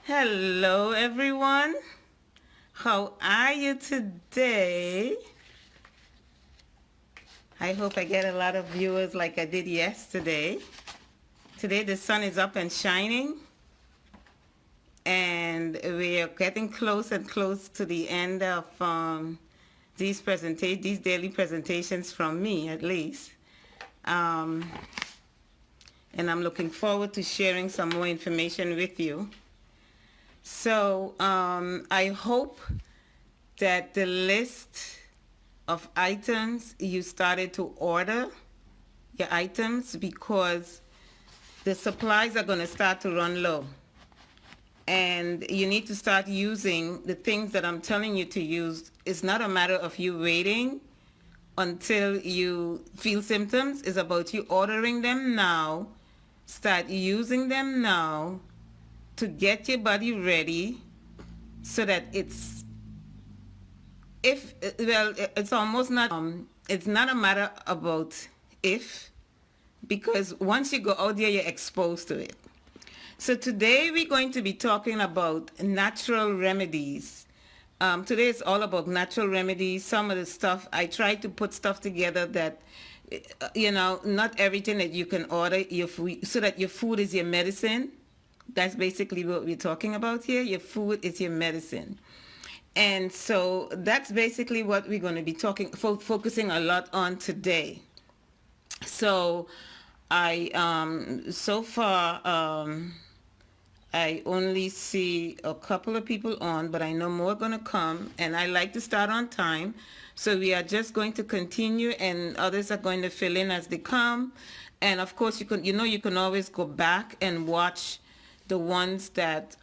Hello, everyone. How are you today? I hope I get a lot of viewers like I did yesterday. Today, the sun is up and shining, and we are getting close and close to the end of these daily presentations from me, at least. Um, and I'm looking forward to sharing some more information with you. So I hope that the list of items you started to order your items, because the supplies are going to start to run low, and you need to start using the things that I'm telling you to use. It's not a matter of you waiting until you feel symptoms. It's about you ordering them now, start using them now to get your body ready, so that it's almost not it's not a matter about if, because once you go out there, you're exposed to it. So today we're going to be talking about natural remedies. Today is all about natural remedies. Some of the stuff, I try to put stuff together that, not everything that you can order your food, so that your food is your medicine. That's basically what we're talking about here. Your food is your medicine. And so that's basically what we're going to be focusing a lot on today. So so far, I only see a couple of people on, but I know more are going to come, and I like to start on time. So we are just going to continue, and others are going to fill in as they come. And of course, you can always go back and watch the ones that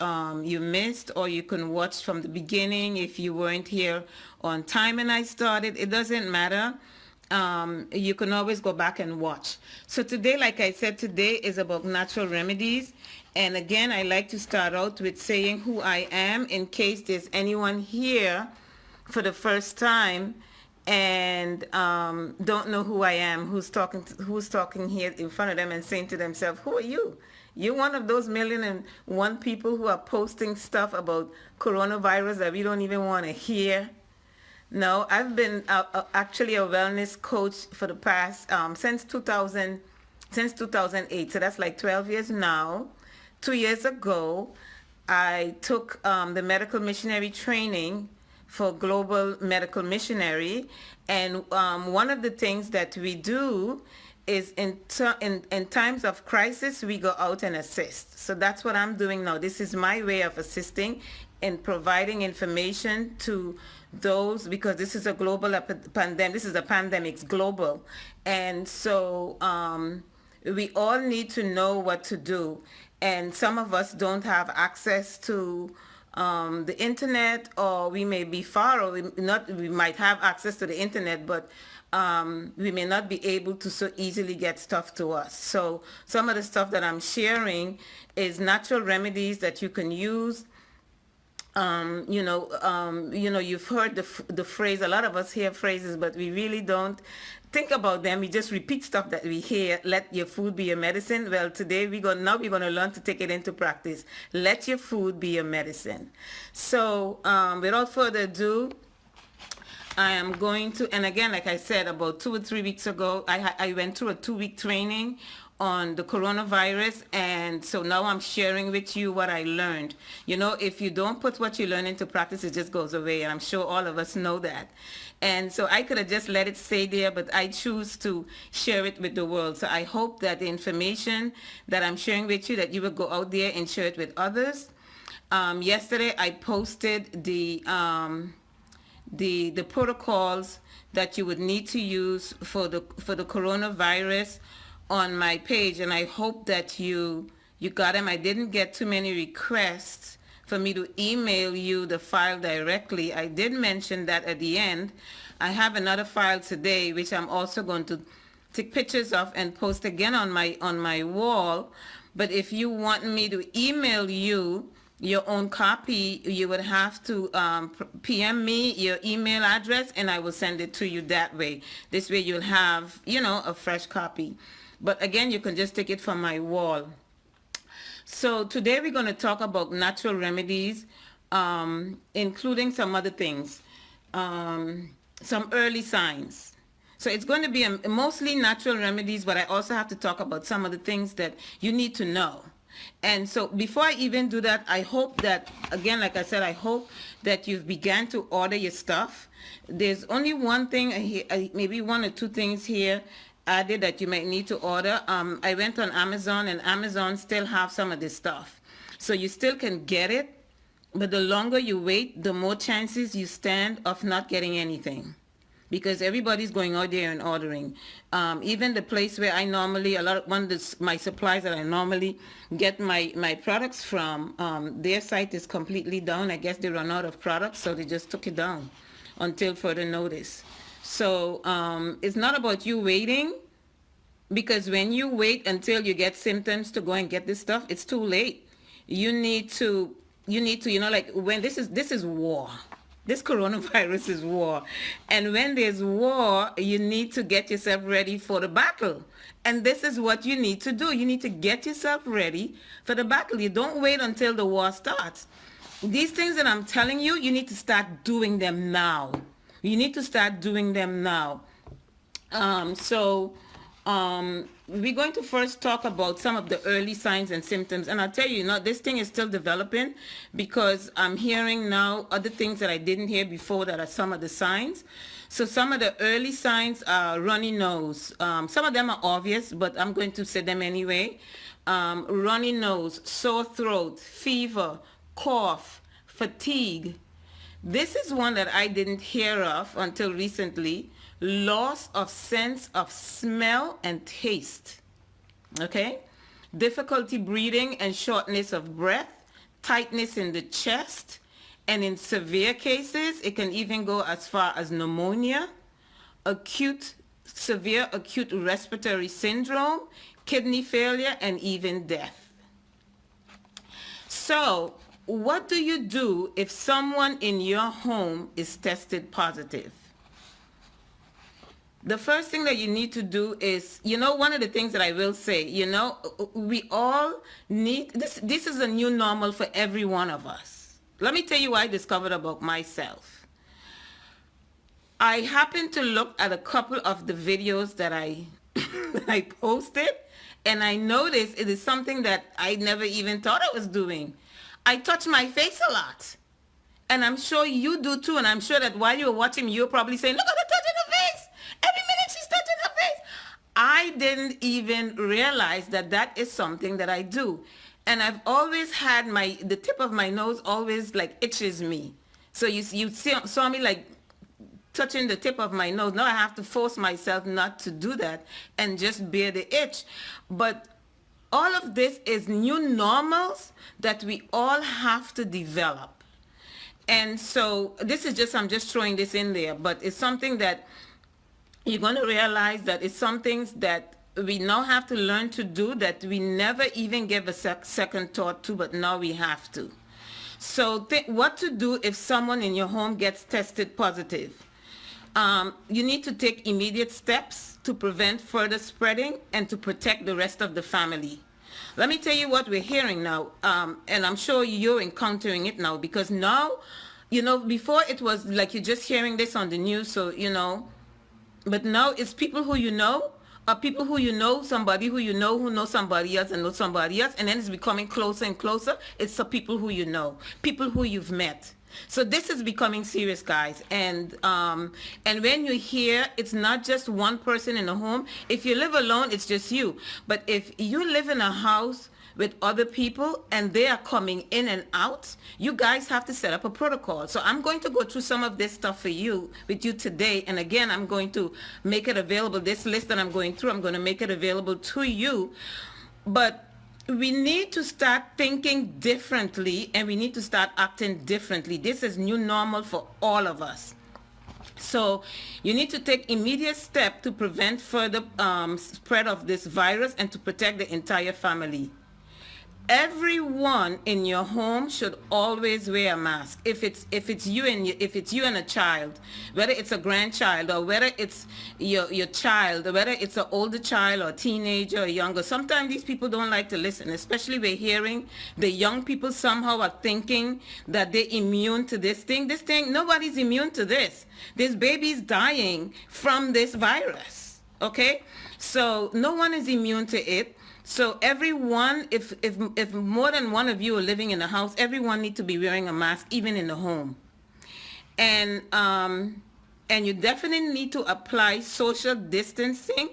you missed, or you can watch from the beginning if you weren't here on time and I started. It doesn't matter. You can always go back and watch. So today, like I said, today is about natural remedies. And again, I like to start out with saying who I am, in case there's anyone here for the first time and don't know who I am, who's talking here in front of them and saying to themselves, who are you? You're one of those 1,000,001 people who are posting stuff about coronavirus that we don't even want to hear. No, I've been actually a wellness coach for the past since 2008. So that's like 12 years now. 2 years ago, I took the medical missionary training for global medical missionary, and one of the things that we do is in times of crisis, we go out and assist. So that's what I'm doing now. This is my way of assisting in providing information to those, because this is a global pandemic. This is a pandemic, it's global. And so we all need to know what to do. And some of us don't have access to the internet, or we may be far, or we might have access to the internet, but we may not be able to so easily get stuff to us. So some of the stuff that I'm sharing is natural remedies that you can use. You've heard the phrase. A lot of us hear phrases, but we really don't think about them. We just repeat stuff that we hear. Let your food be your medicine. Well, today we're going to learn to take it into practice. Let your food be your medicine. So without further ado, I am going to, and again, like I said, about 2 or 3 weeks ago, I went through a 2-week training on the coronavirus, and so now I'm sharing with you what I learned. If you don't put what you learn into practice, it just goes away, and I'm sure all of us know that. And so I could have just let it stay there, but I choose to share it with the world. So I hope that the information that I'm sharing with you, that you will go out there and share it with others. Yesterday, I posted the protocols that you would need to use for the coronavirus on my page, and I hope that you got them. I didn't get too many requests for me to email you the file directly. I did mention that at the end. I have another file today which I'm also going to take pictures of and post again on my wall. But if you want me to email you your own copy, you would have to PM me your email address, and I will send it to you that way. This way you'll have, a fresh copy. But again, you can just take it from my wall. So today we're going to talk about natural remedies, including some other things, some early signs. So it's going to be mostly natural remedies, but I also have to talk about some of the things that you need to know. And so before I even do that, I hope that, again, like I said, I hope that you've began to order your stuff. There's only one thing, maybe one or two things here added that you might need to order. I went on Amazon, and Amazon still have some of this stuff. So you still can get it, but the longer you wait, the more chances you stand of not getting anything, because everybody's going out there and ordering. Even the place where I normally, my supplies that I normally get my products from, their site is completely down. I guess they run out of products, so they just took it down until further notice. So it's not about you waiting, because when you wait until you get symptoms to go and get this stuff, it's too late. You need to, like, when this is war. This coronavirus is war. And when there's war, you need to get yourself ready for the battle. And this is what you need to do. You need to get yourself ready for the battle. You don't wait until the war starts. These things that I'm telling you, you need to start doing them now. You need to start doing them now. We're going to first talk about some of the early signs and symptoms. And I'll tell you, this thing is still developing, because I'm hearing now other things that I didn't hear before that are some of the signs. So some of the early signs are runny nose. Some of them are obvious, but I'm going to say them anyway. Runny nose, sore throat, fever, cough, fatigue. This is one that I didn't hear of until recently. Loss of sense of smell and taste. Okay? Difficulty breathing and shortness of breath, tightness in the chest, and in severe cases, it can even go as far as pneumonia, severe acute respiratory syndrome, kidney failure, and even death. So, what do you do if someone in your home is tested positive? The first thing that you need to do is, one of the things that I will say, we all need, this is a new normal for every one of us. Let me tell you what I discovered about myself. I happened to look at a couple of the videos that I posted, and I noticed it is something that I never even thought I was doing. I touch my face a lot. And I'm sure you do too, and I'm sure that while you're watching me, you're probably saying, look at her touching her face. Every minute she's touching her face. I didn't even realize that that is something that I do. And I've always had the tip of my nose always like itches me. So you saw me like touching the tip of my nose. Now I have to force myself not to do that and just bear the itch. But all of this is new normals that we all have to develop. And so this is just, I'm just throwing this in there, but it's something that you're going to realize that it's some things that we now have to learn to do that we never even gave a second thought to, but now we have to. So what to do if someone in your home gets tested positive. You need to take immediate steps to prevent further spreading and to protect the rest of the family. Let me tell you what we're hearing now, and I'm sure you're encountering it now, because now, before it was like you're just hearing this on the news, so, but now it's people who you know, or people who you know, somebody who you know who knows somebody else and knows somebody else, and then it's becoming closer and closer. It's the people who you know, people who you've met. So this is becoming serious, guys. And when you hear, it's not just one person in a home. If you live alone, it's just you. But if you live in a house with other people and they are coming in and out, you guys have to set up a protocol. So I'm going to go through some of this stuff with you today. And again, I'm going to make it available. This list that I'm going through, I'm going to make it available to you. But we need to start thinking differently, and we need to start acting differently. This is new normal for all of us. So you need to take immediate steps to prevent further spread of this virus and to protect the entire family. everyone in your home should always wear a mask. If it's you and a child, whether it's a grandchild or whether it's your child, or whether it's an older child or teenager or younger. Sometimes these people don't like to listen, especially we're hearing the young people somehow are thinking that they're immune to this thing. Nobody's immune to this. There's babies dying from this virus. Okay, so no one is immune to it. So everyone, if more than one of you are living in a house, everyone needs to be wearing a mask, even in the home. And you definitely need to apply social distancing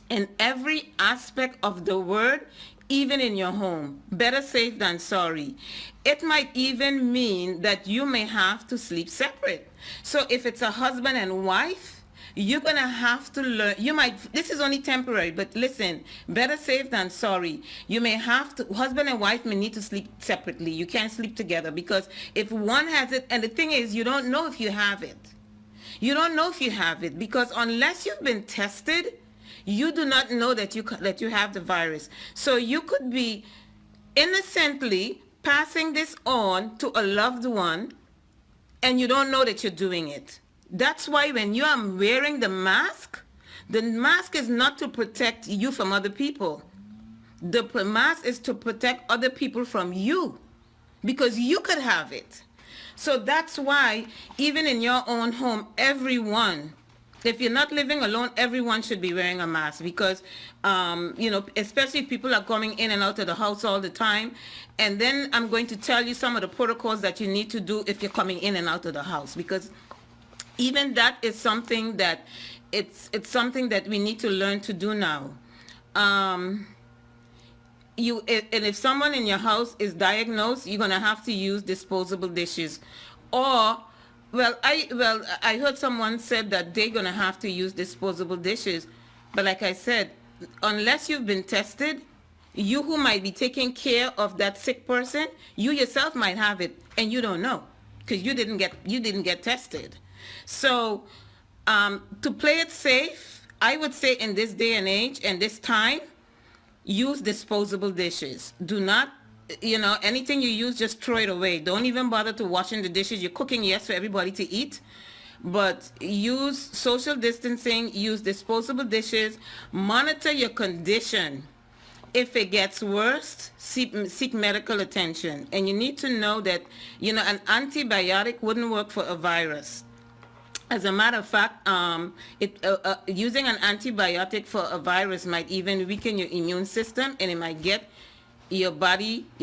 in every aspect of the word, even in your home. Better safe than sorry. It might even mean that you may have to sleep separate. So if it's a husband and wife, you're going to have to learn. This is only temporary, but listen, better safe than sorry. You may have to, husband and wife may need to sleep separately. You can't sleep together, because if one has it, and the thing is, you don't know if you have it. You don't know if you have it, because unless you've been tested, you do not know that you have the virus. So you could be innocently passing this on to a loved one, and you don't know that you're doing it. That's why when you are wearing the mask is not to protect you from other people. The mask is to protect other people from you, because you could have it. So that's why even in your own home, everyone, if you're not living alone, everyone should be wearing a mask, because, especially if people are coming in and out of the house all the time. And then I'm going to tell you some of the protocols that you need to do if you're coming in and out of the house, because even that is something that it's something that we need to learn to do now. And if someone in your house is diagnosed, you're gonna have to use disposable dishes, or I heard someone said that they're gonna have to use disposable dishes, but like I said, unless you've been tested, you who might be taking care of that sick person, you yourself might have it and you don't know, because you didn't get tested. So to play it safe, I would say in this day and age and this time, use disposable dishes. Do not, anything you use, just throw it away. Don't even bother to washing the dishes. You're cooking, yes, for everybody to eat, but use social distancing, use disposable dishes, monitor your condition. If it gets worse, seek medical attention. And you need to know that, an antibiotic wouldn't work for a virus. As a matter of fact, using an antibiotic for a virus might even weaken your immune system, and it might get your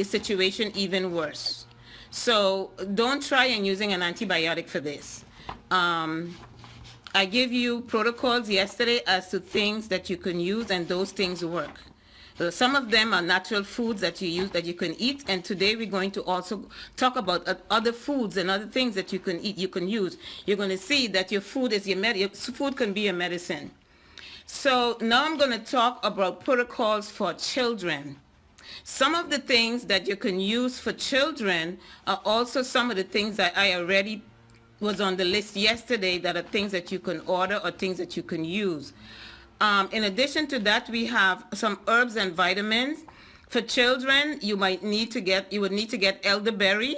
situation even worse. So don't try and using an antibiotic for this. I gave you protocols yesterday as to things that you can use, and those things work. Some of them are natural foods that you use, that you can eat, and today we're going to also talk about other foods and other things that you can eat, you can use. You're going to see that your food is your food can be a medicine. So now I'm going to talk about protocols for children. Some of the things that you can use for children are also some of the things that I already was on the list yesterday, that are things that you can order or things that you can use. In addition to that, we have some herbs and vitamins. For children, you would need to get elderberry,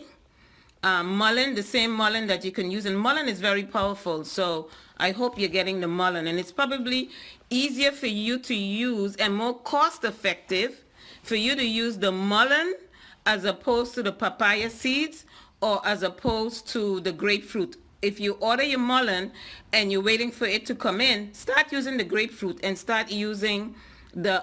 mullein, the same mullein that you can use. And mullein is very powerful, so I hope you're getting the mullein. And it's probably easier for you to use and more cost effective for you to use the mullein as opposed to the papaya seeds, or as opposed to the grapefruit. If you order your mullein and you're waiting for it to come in, start using the grapefruit and start using the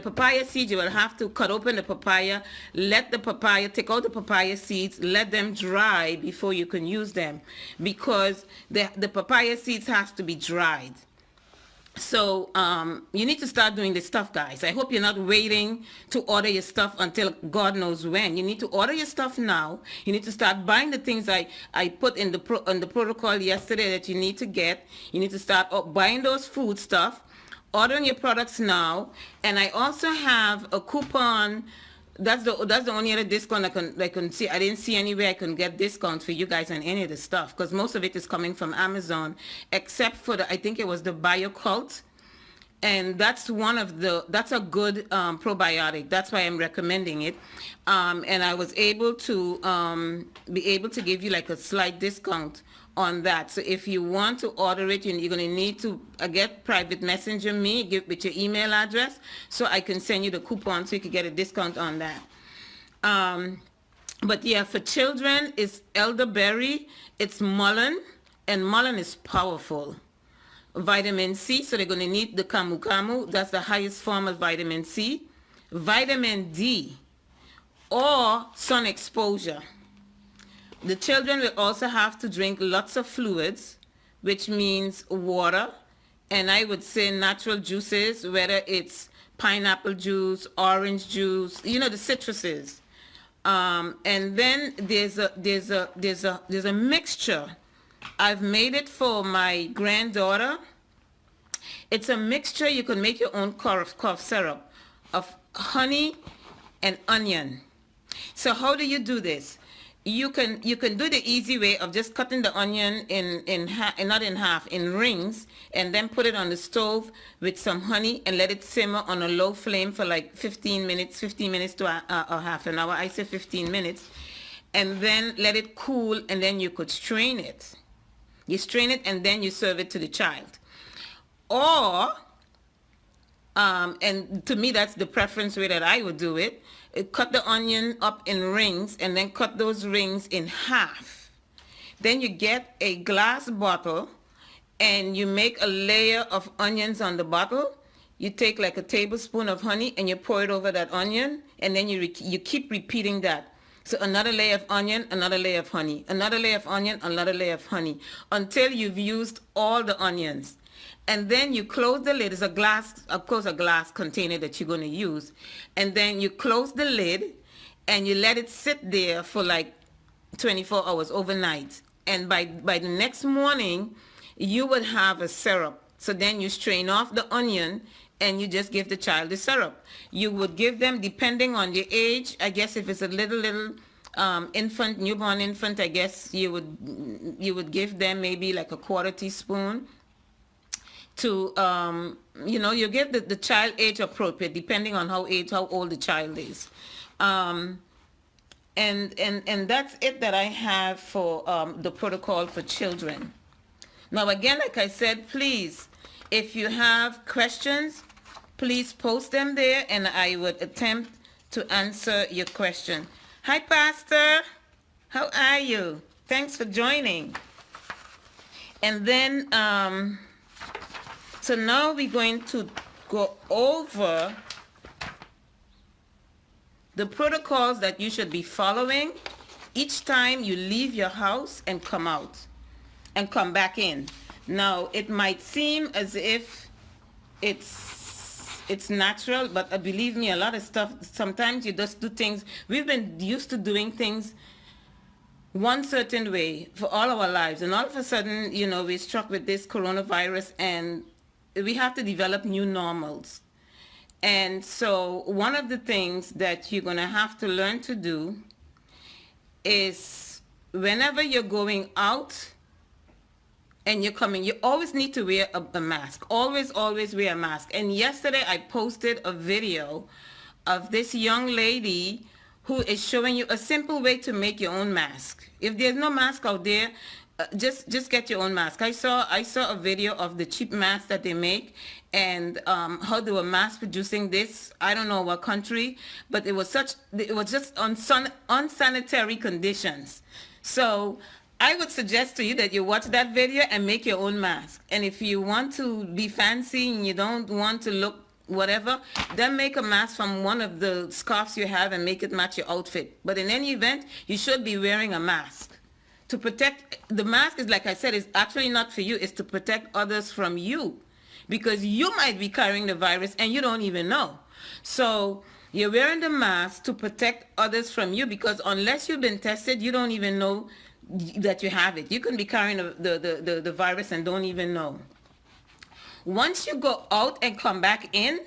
papaya seeds. You will have to cut open the papaya, take out the papaya seeds, let them dry before you can use them, because the papaya seeds have to be dried. So you need to start doing this stuff, guys. I hope you're not waiting to order your stuff until God knows when. You need to order your stuff now. You need to start buying the things I put in the protocol yesterday that you need to get. You need to start buying those food stuff, ordering your products now. And I also have a coupon. That's the only other discount I can see. I didn't see anywhere I can get discounts for you guys on any of the stuff, because most of it is coming from Amazon, except for I think it was the BioCult. and that's that's a good probiotic. That's why I'm recommending it. And I was able to be able to give you like a slight discount on that. So if you want to order it, you're going to need to get private messenger me, give with your email address, so I can send you the coupon so you can get a discount on that. But yeah, for children, it's elderberry, it's mullein, and mullein is powerful. Vitamin C, so they're going to need the camu camu. That's the highest form of vitamin C. Vitamin D, or sun exposure. The children will also have to drink lots of fluids, which means water, and I would say natural juices, whether it's pineapple juice, orange juice, the citruses. And then there's a mixture. I've made it for my granddaughter. It's a mixture. You can make your own cough syrup of honey and onion. So how do you do this? You can do the easy way of just cutting the onion not in half, in rings, and then put it on the stove with some honey and let it simmer on a low flame for like 15 minutes to a half an hour. I say 15 minutes. And then let it cool, and then you could strain it. You strain it and then you serve it to the child. Or, and to me that's the preference way that I would do it. Cut the onion up in rings and then cut those rings in half. Then you get a glass bottle and you make a layer of onions on the bottle. You take like a tablespoon of honey and you pour it over that onion, and then you keep repeating that. So another layer of onion, another layer of honey, another layer of onion, another layer of honey, until you've used all the onions. And then you close the lid. It's a glass, of course, a glass container that you're going to use. And then you close the lid and you let it sit there for like 24 hours overnight. And by the next morning, you would have a syrup. So then you strain off the onion and you just give the child the syrup. You would give them, depending on the age, I guess if it's a little infant, newborn infant, I guess you would give them maybe like a quarter teaspoon to, you give the child age appropriate, depending on how old the child is. And that's it that I have for the protocol for children. Now, again, like I said, please, if you have questions, please post them there, and I would attempt to answer your question. Hi, Pastor. How are you? Thanks for joining. And then, so now we're going to go over the protocols that you should be following each time you leave your house and come out and come back in. Now, it might seem as if it's natural, but believe me, a lot of stuff, sometimes you just do things. We've been used to doing things one certain way for all our lives, and all of a sudden, we're struck with this coronavirus, and we have to develop new normals. And so one of the things that you're going to have to learn to do is whenever you're going out and you're coming, you always need to wear a mask. Always wear a mask. And yesterday I posted a video of this young lady who is showing you a simple way to make your own mask. If there's no mask out there, just get your own mask. I saw a video of the cheap masks that they make, and how they were mass producing this. I don't know what country, but it was just unsanitary conditions. So I would suggest to you that you watch that video and make your own mask. And if you want to be fancy and you don't want to look whatever, then make a mask from one of the scarves you have and make it match your outfit. But in any event, you should be wearing a mask. To protect, the mask is, like I said, is actually not for you, it's to protect others from you. Because you might be carrying the virus and you don't even know. So you're wearing the mask to protect others from you, because unless you've been tested, you don't even know that you have it. You can be carrying the virus and don't even know. Once you go out and come back in,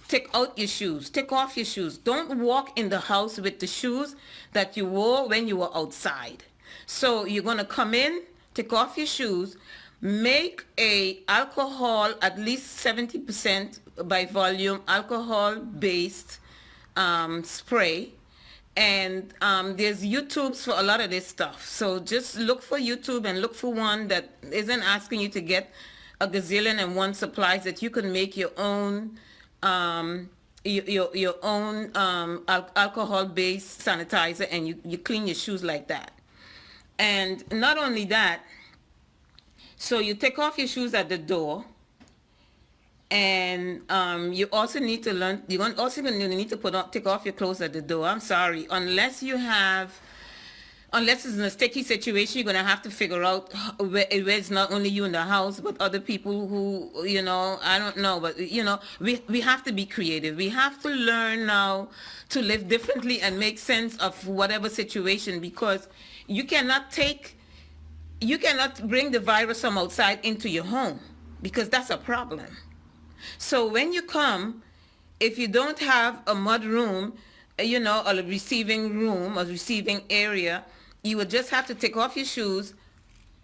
take out your shoes. Take off your shoes. Don't walk in the house with the shoes that you wore when you were outside. So you're going to come in, take off your shoes, make a alcohol at least 70% by volume alcohol based spray. And there's YouTubes for a lot of this stuff. So just look for YouTube and look for one that isn't asking you to get a gazillion and one supplies, that you can make your own your own alcohol based sanitizer, and you clean your shoes like that. And not only that, so you take off your shoes at the door, and you also need to learn, you're also going to need to take off your clothes at the door. I'm sorry, unless it's in a sticky situation, you're going to have to figure out where it's not only you in the house, but other people who, I don't know, but, we have to be creative. We have to learn now to live differently and make sense of whatever situation, because you cannot bring the virus from outside into your home, because that's a problem. So when you come, if you don't have a mud room, or a receiving room, a receiving area, you would just have to take off your shoes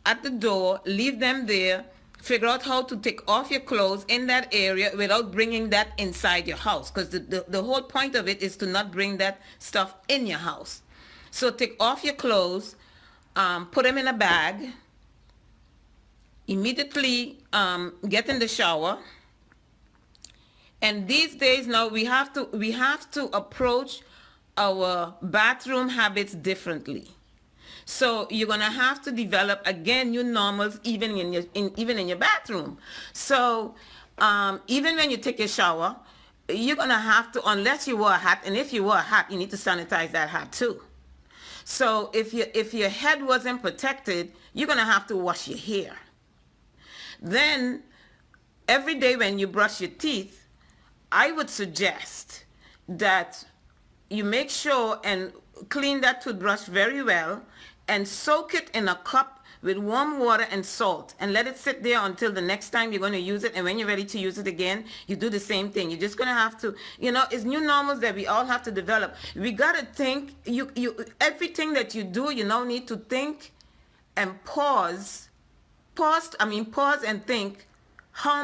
at the door, leave them there, figure out how to take off your clothes in that area without bringing that inside your house, because the whole point of it is to not bring that stuff in your house. So take off your clothes, put them in a bag, immediately get in the shower. And these days now we have to approach our bathroom habits differently. So you're gonna have to develop again new normals even in your bathroom. So even when you take a shower, you're gonna have to, unless you wear a hat, and if you wear a hat, you need to sanitize that hat too. So if your head wasn't protected, you're gonna have to wash your hair. Then every day when you brush your teeth, I would suggest that you make sure and clean that toothbrush very well and soak it in a cup with warm water and salt and let it sit there until the next time you're going to use it. And when you're ready to use it again, you do the same thing. You're just going to have to, it's new normals that we all have to develop. We got to think, everything that you do, you now need to think and pause and think, how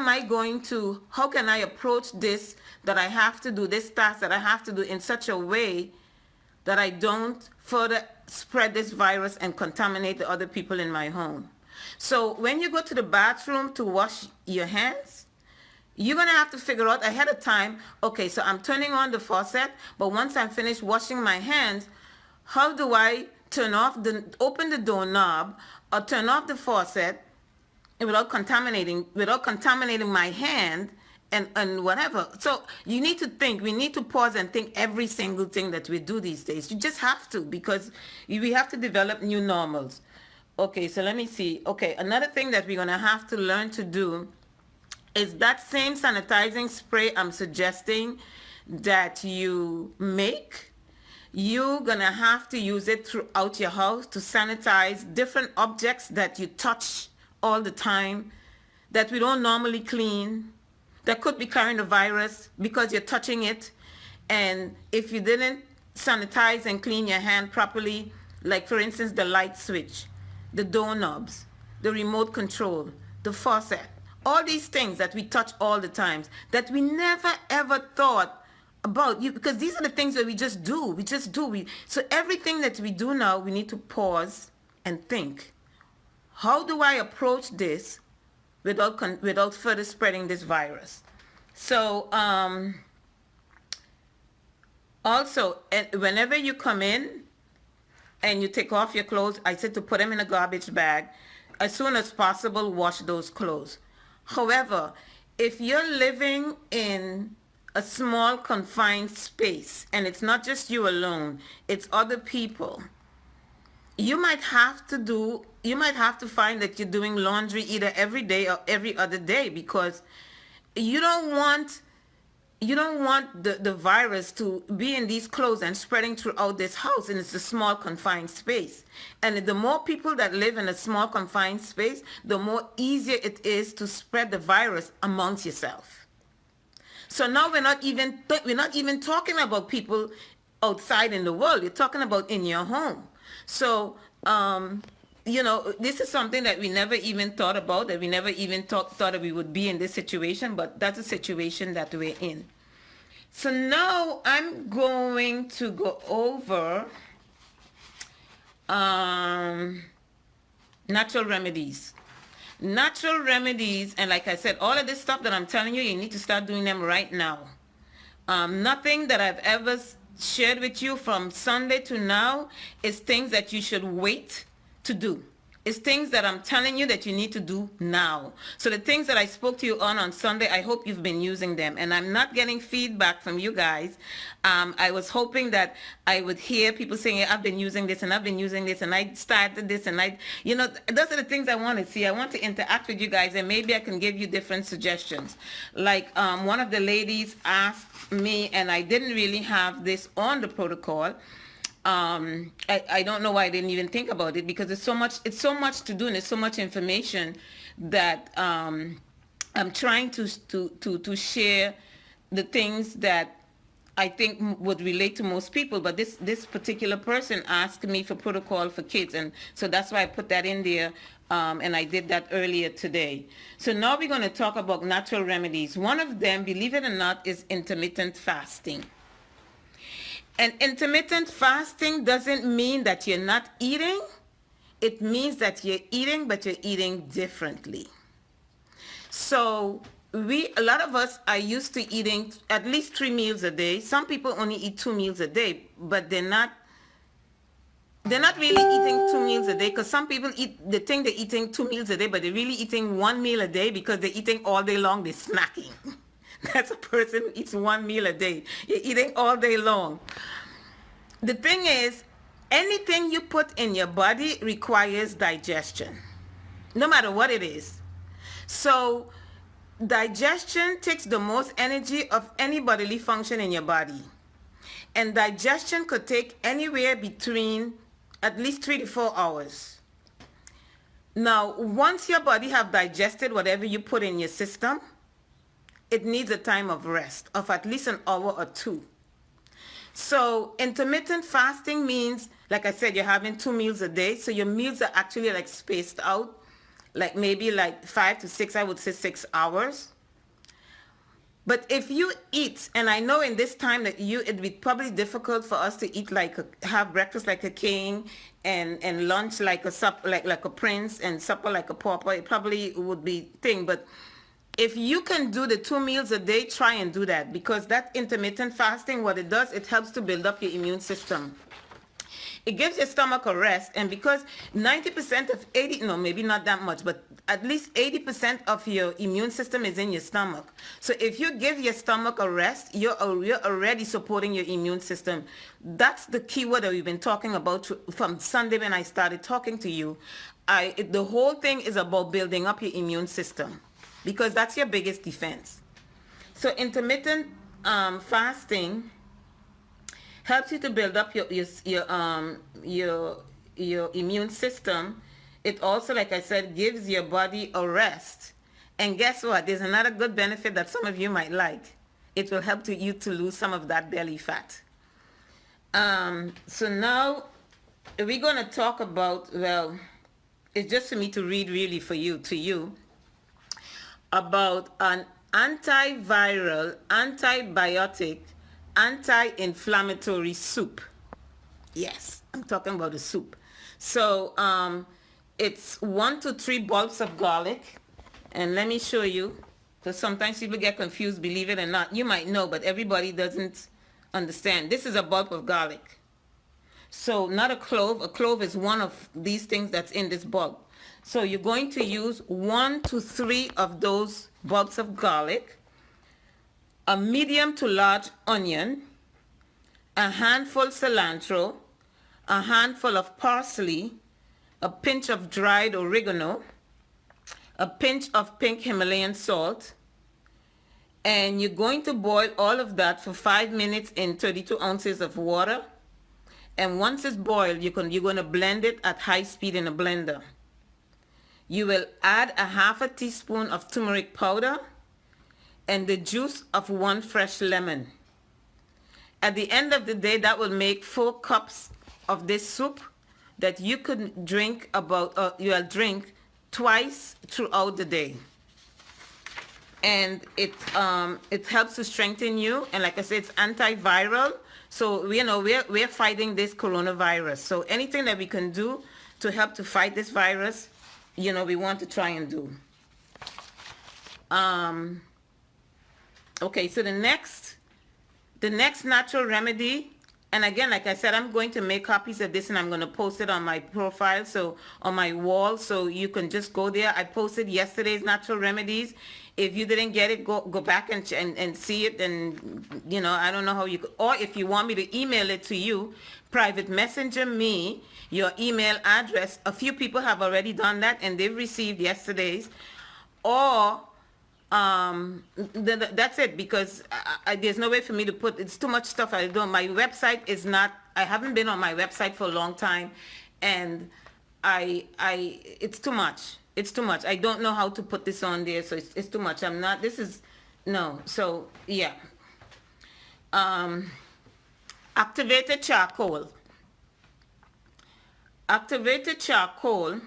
can I approach this, that I have to do, this task that I have to do in such a way that I don't further spread this virus and contaminate the other people in my home. So when you go to the bathroom to wash your hands, you're going to have to figure out ahead of time, okay, so I'm turning on the faucet, but once I'm finished washing my hands, how do I open the doorknob or turn off the faucet without contaminating my hand and whatever. So you need to think, we need to pause and think every single thing that we do these days. You just have to, because we have to develop new normals. Okay, so let me see. Okay, another thing that we're going to have to learn to do is that same sanitizing spray I'm suggesting that you make, you're going to have to use it throughout your house to sanitize different objects that you touch all the time, that we don't normally clean, that could be carrying the virus because you're touching it. And if you didn't sanitize and clean your hand properly, like for instance the light switch, the doorknobs, the remote control, the faucet, all these things that we touch all the time that we never ever thought about, because these are the things that we just do. So everything that we do now, we need to pause and think, how do I approach this without further spreading this virus? So also, whenever you come in and you take off your clothes, I said to put them in a garbage bag. As soon as possible, wash those clothes. However, if you're living in a small confined space and it's not just you alone, it's other people, you might have to find that you're doing laundry either every day or every other day, because you don't want the virus to be in these clothes and spreading throughout this house, and it's a small confined space. And the more people that live in a small confined space, the more easier it is to spread the virus amongst yourself. So now we're not even talking about people outside in the world. You're talking about in your home. So you know, this is something that we never even thought about, that we never even thought that we would be in this situation, but that's a situation that we're in. So now I'm going to go over natural remedies. Natural remedies, and like I said, all of this stuff that I'm telling you, you need to start doing them right now. Nothing that I've ever shared with you from Sunday to now is things that you should wait to do. It's things that I'm telling you that you need to do now. So the things that I spoke to you on Sunday, I hope you've been using them. And I'm not getting feedback from you guys. I was hoping that I would hear people saying, yeah, I've been using this and I've been using this and I started this and those are the things I want to see. I want to interact with you guys and maybe I can give you different suggestions. Like one of the ladies asked me, and I didn't really have this on the protocol. I don't know why I didn't even think about it, because it's so much to do and there's so much information that I'm trying to share the things that I think would relate to most people. But this particular person asked me for protocol for kids, and so that's why I put that in there. And I did that earlier today. So now we're going to talk about natural remedies. One of them, believe it or not, is intermittent fasting. And intermittent fasting doesn't mean that you're not eating. It means that you're eating, but you're eating differently. So a lot of us are used to eating at least 3 meals a day. Some people only eat 2 meals a day, but they're not really eating 2 meals a day, because some people they think they're eating 2 meals a day, but they're really eating 1 meal a day because they're eating all day long. They're snacking. That's a person who eats 1 meal a day. You're eating all day long. The thing is, anything you put in your body requires digestion, no matter what it is. So digestion takes the most energy of any bodily function in your body. And digestion could take anywhere between at least 3 to 4 hours. Now, once your body have digested whatever you put in your system, it needs a time of rest of at least an hour or 2. So intermittent fasting means, like I said, you're having 2 meals a day. So your meals are actually like spaced out, like maybe like 5 to 6, I would say 6 hours. But if you eat, and I know in this time that it'd be probably difficult for us to eat have breakfast like a king, and lunch like a prince, and supper like a pauper. It probably would be thing, but if you can do the 2 meals a day, try and do that, because that intermittent fasting, what it does, it helps to build up your immune system. It gives your stomach a rest, and because 90% of maybe not that much, but at least 80% of your immune system is in your stomach. So if you give your stomach a rest, you're already supporting your immune system. That's the key word that we've been talking about from Sunday when I started talking to you. The whole thing is about building up your immune system, because that's your biggest defense. So intermittent fasting helps you to build up your immune system. It also, like I said, gives your body a rest. And guess what? There's another good benefit that some of you might like. It will help you to lose some of that belly fat. So now we're going to talk about, well, it's just for me to read really to you, about an antiviral, antibiotic, anti-inflammatory soup. Yes, I'm talking about a soup. So it's 1 to 3 bulbs of garlic. And let me show you, because sometimes people get confused, believe it or not. You might know, but everybody doesn't understand. This is a bulb of garlic. So not a clove. A clove is one of these things that's in this bulb. So you're going to use 1 to 3 of those bulbs of garlic, a medium to large onion, a handful cilantro, a handful of parsley, a pinch of dried oregano, a pinch of pink Himalayan salt, and you're going to boil all of that for 5 minutes in 32 ounces of water. And once it's boiled, you're going to blend it at high speed in a blender. You will add a half a teaspoon of turmeric powder and the juice of 1 fresh lemon. At the end of the day, that will make 4 cups of this soup. that you could drink you'll drink twice throughout the day. And it helps to strengthen you. And like I said, it's antiviral. So, we're fighting this coronavirus. So anything that we can do to help to fight this virus, we want to try and do. Okay, so the next natural remedy, and again, like I said, I'm going to make copies of this and I'm going to post it on my profile, so on my wall, so you can just go there. I posted yesterday's natural remedies. If you didn't get it, go back and see it, and I don't know how you could, or if you want me to email it to you, private messenger me your email address. A few people have already done that and they've received yesterday's, or that's it, because there's no way for me to put, it's too much stuff I do. My website is not, I haven't been on my website for a long time, and it's too much. It's too much. I don't know how to put this on there, so it's too much. So yeah. Activated charcoal. Activated charcoal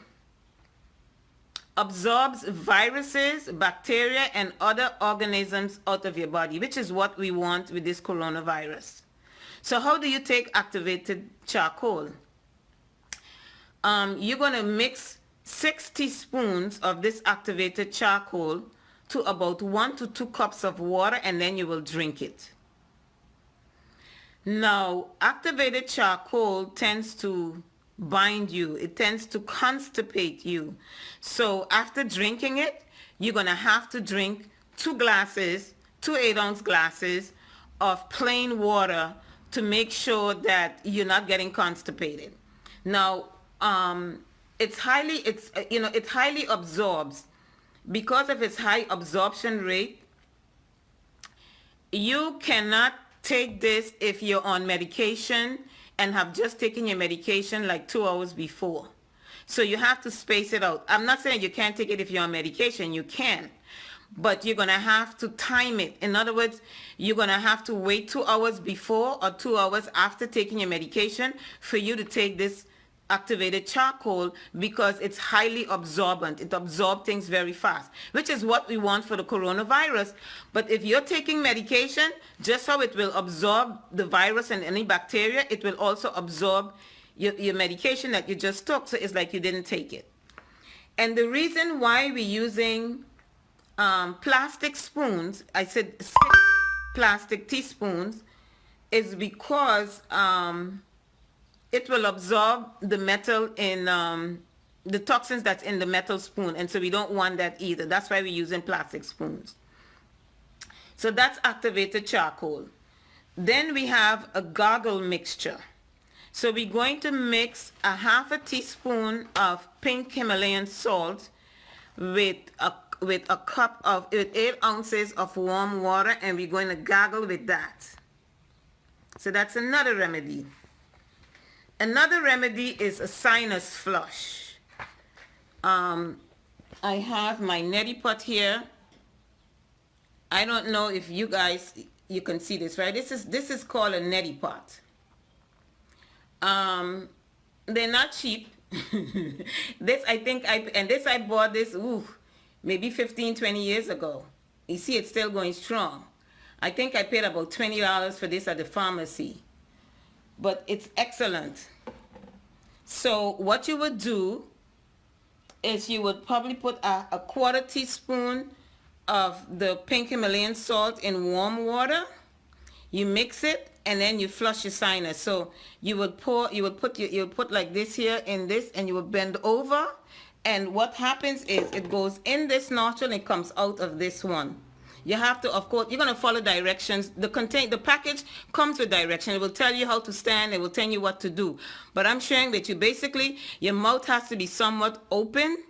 absorbs viruses, bacteria, and other organisms out of your body, which is what we want with this coronavirus. So how do you take activated charcoal? You're going to mix 6 teaspoons of this activated charcoal to about 1 to 2 cups of water, and then you will drink it. Now, activated charcoal tends to bind you. It tends to constipate you. So after drinking it, you're going to have to drink 2 8-ounce glasses of plain water to make sure that you're not getting constipated. Now, it highly absorbs. Because of its high absorption rate, you cannot take this if you're on medication and have just taken your medication like 2 hours before. So you have to space it out. I'm not saying you can't take it if you're on medication. You can. But you're going to have to time it. In other words, you're going to have to wait 2 hours before or 2 hours after taking your medication for you to take this activated charcoal, because it's highly absorbent. It absorbs things very fast, which is what we want for the coronavirus. But if you're taking medication, just how it will absorb the virus and any bacteria, it will also absorb your medication that you just took. So it's like you didn't take it. And the reason why we're using plastic spoons, I said 6 plastic teaspoons, is because it will absorb the metal in the toxins that's in the metal spoon, and so we don't want that either. That's why we're using plastic spoons. So that's activated charcoal. Then we have a gargle mixture. So we're going to mix a 1/2 teaspoon of pink Himalayan salt with 8 ounces of warm water, and we're going to gargle with that. So that's another remedy. Another remedy is a sinus flush. I have my neti pot here. I don't know if you can see this, right? This is called a neti pot. They're not cheap. I bought this maybe 15-20 years ago. You see, it's still going strong. I think I paid about $20 for this at the pharmacy. But it's excellent. So what you would do is you would probably put a 1/4 teaspoon of the pink Himalayan salt in warm water. You mix it, and then you flush your sinus. So you would put like this here in this, and you would bend over, and what happens is it goes in this nostril and it comes out of this one. You have to, of course, you're going to follow directions. The package comes with directions. It will tell you how to stand. It will tell you what to do. But I'm sharing with you, basically, your mouth has to be somewhat open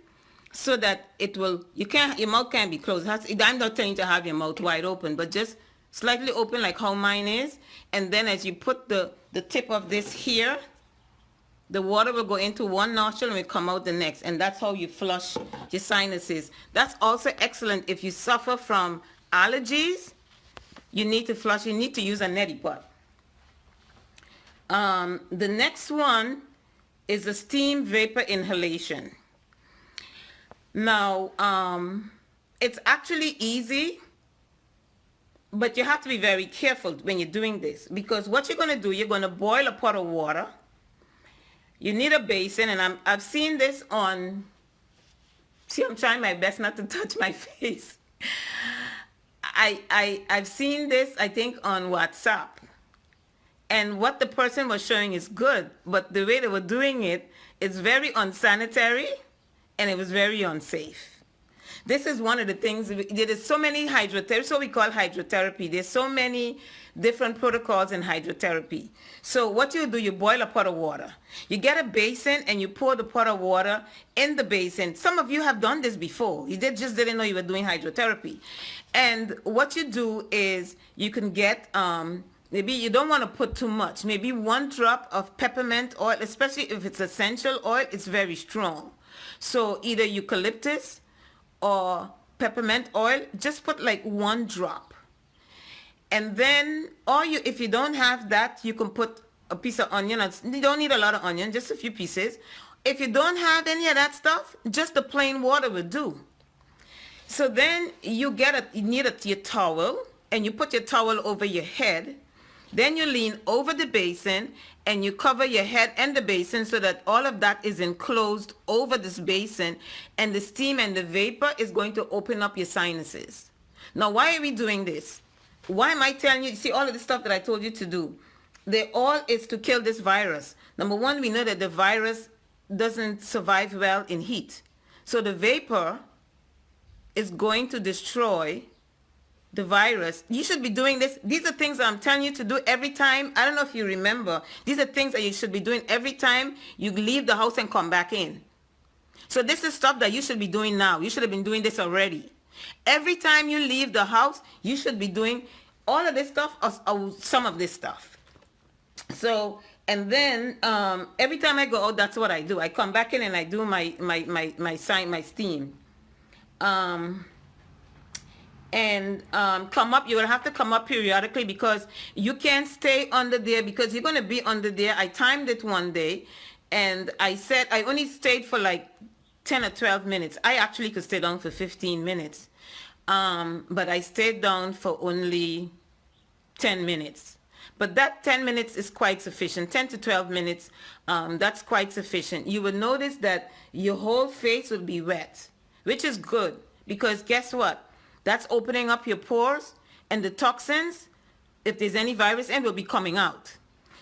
so that your mouth can't be closed. I'm not telling you to have your mouth wide open, but just slightly open like how mine is. And then as you put the tip of this here, the water will go into one nostril and will come out the next. And that's how you flush your sinuses. That's also excellent if you suffer from allergies. You need to flush. You need to use a neti pot. The next one is the steam vapor inhalation. Now, it's actually easy, but you have to be very careful when you're doing this, because what you're going to do, you're going to boil a pot of water. You need a basin, and I've seen this on, see, I'm trying my best not to touch my face. I've seen this, I think, on WhatsApp. And what the person was showing is good, but the way they were doing it is very unsanitary, and it was very unsafe. This is one of the things, there is so many hydrotherapy, so we call hydrotherapy. There's so many different protocols in hydrotherapy. So what you do, you boil a pot of water. You get a basin and you pour the pot of water in the basin. Some of you have done this before. You just didn't know you were doing hydrotherapy. And what you do is you can get, maybe you don't want to put too much, maybe 1 drop of peppermint oil, especially if it's essential oil, it's very strong. So either eucalyptus or peppermint oil, just put like 1 drop. And then, or if you don't have that, you can put a piece of onion. You don't need a lot of onion, just a few pieces. If you don't have any of that stuff, just the plain water will do. So then you need your towel, and you put your towel over your head. Then you lean over the basin and you cover your head and the basin so that all of that is enclosed over this basin, and the steam and the vapor is going to open up your sinuses. Now, why are we doing this? Why am I telling you? See, all of the stuff that I told you to do, they all is to kill this virus. Number one, we know that the virus doesn't survive well in heat. So the vapor is going to destroy the virus. You should be doing this. These are things that I'm telling you to do every time. I don't know if you remember. These are things that you should be doing every time you leave the house and come back in. So this is stuff that you should be doing now. You should have been doing this already. Every time you leave the house, you should be doing all of this stuff or some of this stuff. So, and then every time I go out, that's what I do. I come back in and I do my steam. Come up, you will have to come up periodically, because you can't stay under there, because you're going to be under there. I timed it one day and I said I only stayed for like 10 or 12 minutes. I actually could stay down for 15 minutes. But I stayed down for only 10 minutes. But that 10 minutes is quite sufficient. 10 to 12 minutes, that's quite sufficient. You will notice that your whole face will be wet, which is good, because guess what? That's opening up your pores, and the toxins, if there's any virus in, will be coming out.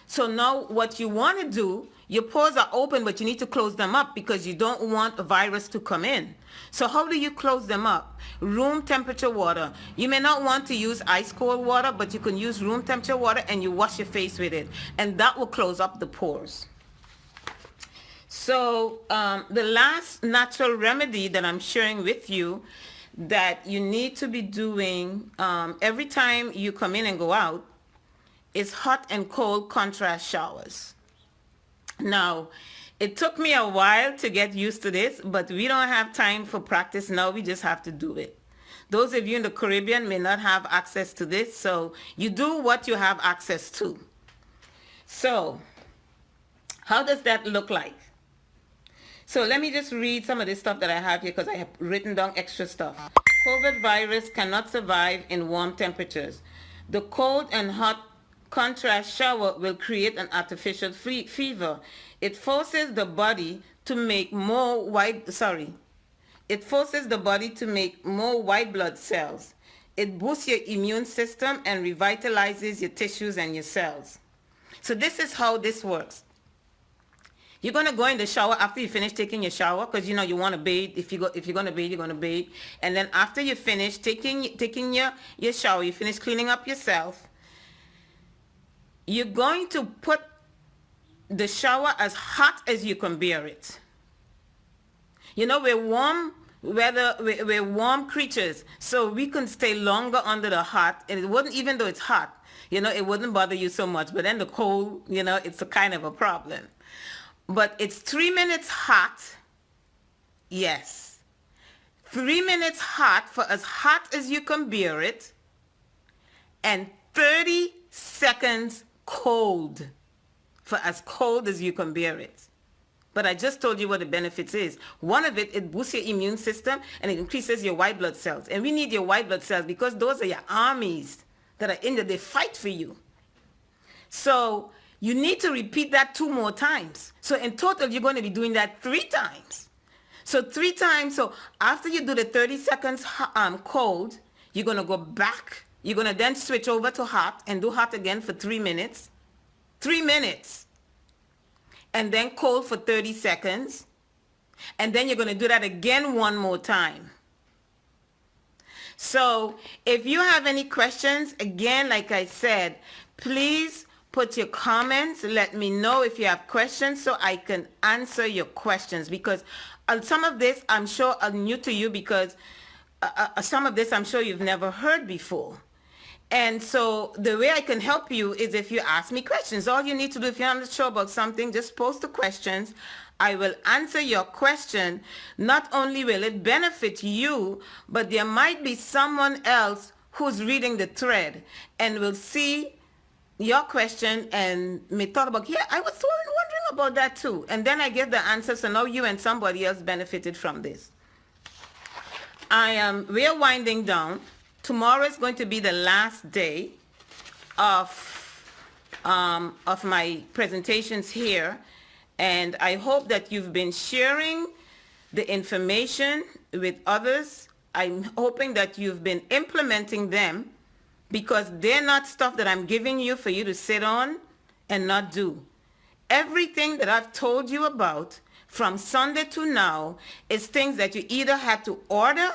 So now what you want to do, your pores are open, but you need to close them up because you don't want a virus to come in. So how do you close them up? Room temperature water. You may not want to use ice cold water, but you can use room temperature water, and you wash your face with it, and that will close up the pores. So the last natural remedy that I'm sharing with you that you need to be doing every time you come in and go out is hot and cold contrast showers. Now, it took me a while to get used to this, but we don't have time for practice now. We just have to do it. Those of you in the Caribbean may not have access to this, so you do what you have access to. So, how does that look like? So let me just read some of this stuff that I have here, because I have written down extra stuff. COVID virus cannot survive in warm temperatures. The cold and hot contrast shower will create an artificial fever. It forces the body to make more white blood cells. It boosts your immune system and revitalizes your tissues and your cells. So this is how this works. You're going to go in the shower after you finish taking your shower, because you know you want to bathe. If you're going to bathe, you're going to bathe. And then after you finish taking your shower, you finish cleaning up yourself, you're going to put the shower as hot as you can bear it. You know, we're warm creatures, so we can stay longer under the hot, and it wouldn't, even though it's hot, you know, it wouldn't bother you so much. But then the cold, you know, it's a kind of a problem. But it's 3 minutes hot. Yes. 3 minutes hot, for as hot as you can bear it. And 30 seconds cold, for as cold as you can bear it. but I just told you what the benefits is. One of it boosts your immune system and it increases your white blood cells. And we need your white blood cells because those are your armies that are in there. They fight for you. So you need to repeat that 2 more times. So in total, you're going to be doing that 3 times. So 3 times. So after you do the 30 seconds cold, you're going to go back. You're going to then switch over to hot and do hot again for 3 minutes. 3 minutes. And then cold for 30 seconds. And then you're going to do that again 1 more time. So if you have any questions, again, like I said, please put your comments. Let me know if you have questions so I can answer your questions, because some of this I'm sure are new to you, because some of this I'm sure you've never heard before. And so the way I can help you is if you ask me questions. All you need to do, if you're not sure about something, just post the questions. I will answer your question. Not only will it benefit you, but there might be someone else who's reading the thread and will see your question and may thought about, yeah, I was wondering about that too. And then I give the answer, so now you and somebody else benefited from this. We are winding down. Tomorrow is going to be the last day of my presentations here. And I hope that you've been sharing the information with others. I'm hoping that you've been implementing them, because they're not stuff that I'm giving you for you to sit on and not do. Everything that I've told you about from Sunday to now is things that you either had to order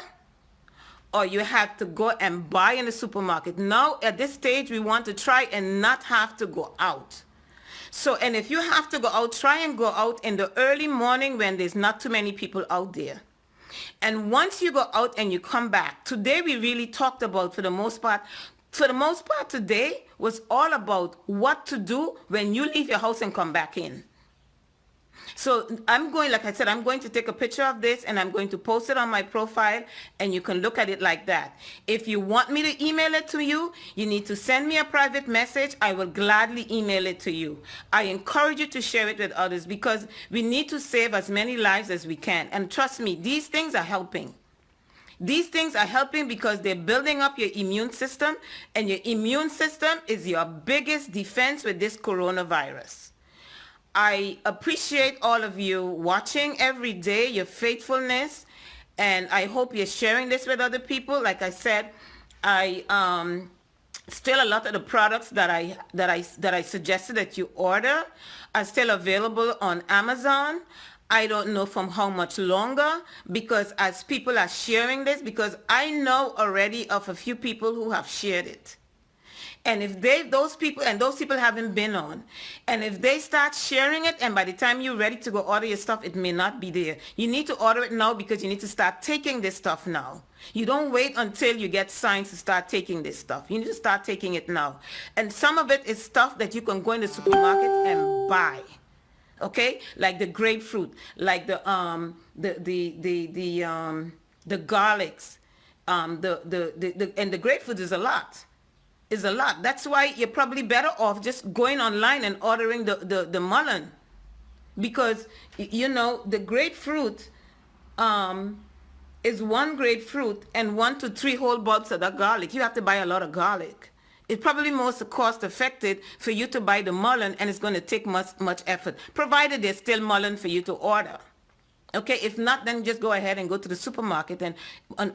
or you have to go and buy in the supermarket. Now, at this stage, we want to try and not have to go out. So, and if you have to go out, try and go out in the early morning when there's not too many people out there. And once you go out and you come back, today we really talked about, for the most part today was all about what to do when you leave your house and come back in. So like I said, I'm going to take a picture of this and I'm going to post it on my profile, and you can look at it like that. If you want me to email it to you, you need to send me a private message. I will gladly email it to you. I encourage you to share it with others, because we need to save as many lives as we can. And trust me, these things are helping. These things are helping because they're building up your immune system, and your immune system is your biggest defense with this coronavirus. I appreciate all of you watching every day, your faithfulness, and I hope you're sharing this with other people. Like I said, still a lot of the products that I suggested that you order are still available on Amazon. I don't know from how much longer, because as people are sharing this, because I know already of a few people who have shared it. And if those people haven't been on, and if they start sharing it, and by the time you're ready to go order your stuff, it may not be there. You need to order it now, because you need to start taking this stuff now. You don't wait until you get signs to start taking this stuff. You need to start taking it now. And some of it is stuff that you can go in the supermarket and buy. Okay, like the grapefruit, like the garlics, and the grapefruit is a lot. That's why you're probably better off just going online and ordering the mullein, because the grapefruit is 1 grapefruit and 1 to 3 whole bulbs of that garlic. You have to buy a lot of garlic. It's probably most cost effective for you to buy the mullein, and it's going to take much effort, provided there's still mullein for you to order. Okay, if not, then just go ahead and go to the supermarket and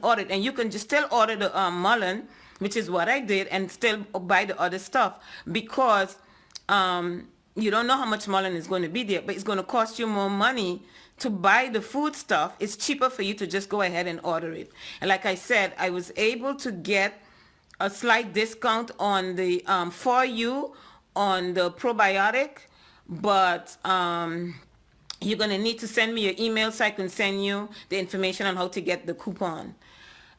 order it. And you can just still order the mullein, which is what I did, and still buy the other stuff, because you don't know how much mullein is going to be there, but it's going to cost you more money to buy the food stuff. It's cheaper for you to just go ahead and order it. And like I said, I was able to get a slight discount on the for you on the probiotic, but you're going to need to send me your email so I can send you the information on how to get the coupon.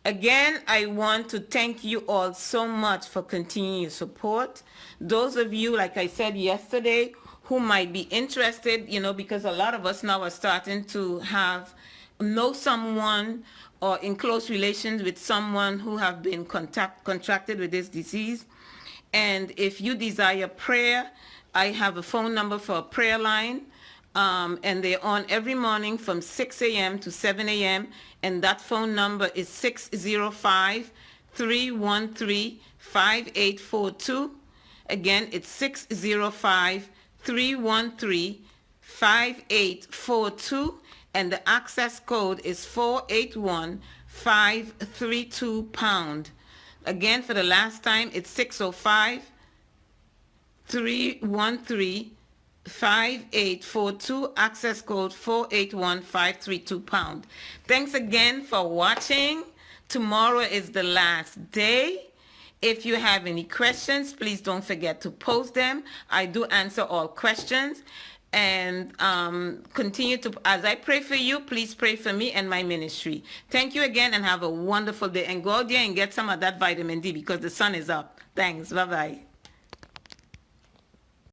Again, I want to thank you all so much for continuing your support. Those of you, like I said yesterday, who might be interested, because a lot of us now are starting to know someone or in close relations with someone who have been contracted with this disease. And if you desire prayer, I have a phone number for a prayer line. And they're on every morning from 6 a.m. to 7 a.m. And that phone number is 605-313-5842. Again, it's 605-313-5842. And the access code is 481532 Again, for the last time, it's 605-313-5842, access code 481532 Thanks again for watching. Tomorrow is the last day. If you have any questions, please don't forget to post them. I do answer all questions. And continue to, as I pray for you, please pray for me and my ministry. Thank you again and have a wonderful day. And go out there and get some of that vitamin D because the sun is up. Thanks. Bye-bye.